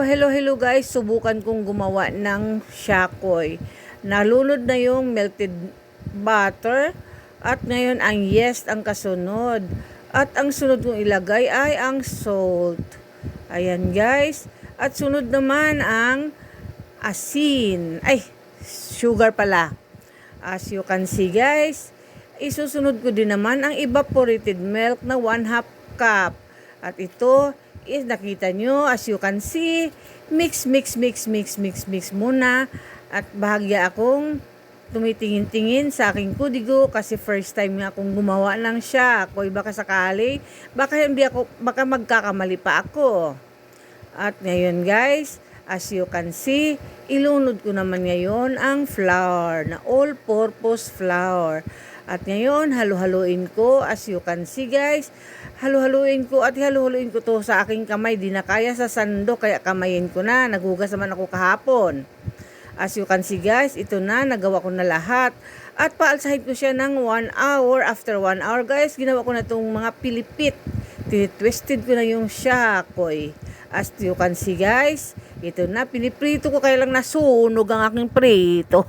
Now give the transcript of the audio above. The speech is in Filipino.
Hello guys. Subukan kong gumawa ng shakoy. Nalunod na yung melted butter at ngayon ang yeast ang kasunod. At ang sunod kong ilagay ay ang salt. Ayan guys. At sunod naman ang asin. Sugar pala. As you can see guys, isusunod ko din naman ang evaporated milk na 1/2 cup. At ito is nakita nyo, as you can see, mix muna. At bahagya akong tumitingin-tingin sa aking kudigo kasi first time nga akong gumawa ng shakoy. Baka sakali, baka magkakamali pa ako. At ngayon guys, as you can see, ilunod ko naman ngayon ang flour na all-purpose flour. At ngayon, halu-haluin ko. As you can see guys, halu-haluin ko to sa aking kamay. Di na kaya sa sando, kaya kamayin ko na. Nagugas naman ako kahapon. As you can see guys, ito na, nagawa ko na lahat. At paalsahin ko siya ng 1 hour. After 1 hour guys, ginawa ko na itong mga pilipit. Twisted ko na yung shakoy. As you can see guys, ito na, piniprito ko, kaya lang nasunog ang aking prito.